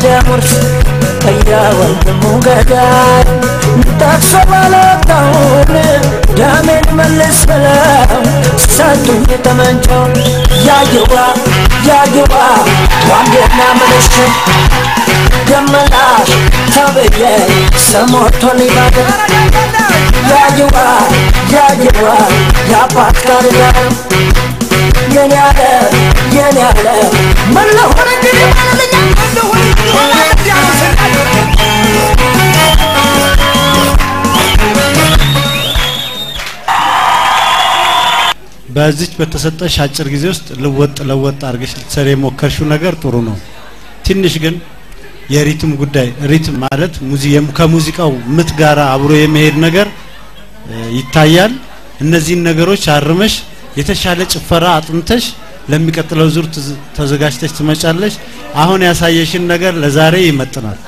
ደሙርስ ከያወንድሙ ገዳይ ታክሰባለታውን ደሜን መልስ ብለው ሰጡኝ ተመንቸው ያየዋ ዋንዴና መልሽ ደመላሽ ተብዬ ሰሞቶን ይባደ ያየዋ ያባት ጋር የኔ ያለ መለሆነ እንግዲህ ማለኛ በዚች በተሰጠሽ አጭር ጊዜ ውስጥ ለወጥ አርገሽ ልትሰሪ ሞከርሽው ነገር ጥሩ ነው ትንሽ ግን የሪትም ጉዳይ ሪትም ማለት ከሙዚቃው ምት ጋራ አብሮ የመሄድ ነገር ይታያል እነዚህ ነገሮች አርመሽ የተሻለ ጭፈራ አጥንተሽ ለሚቀጥለው ዙር ተዘጋጅተሽ ትመጫለሽ አሁን ያሳየሽን ነገር ለዛሬ ይመጥናል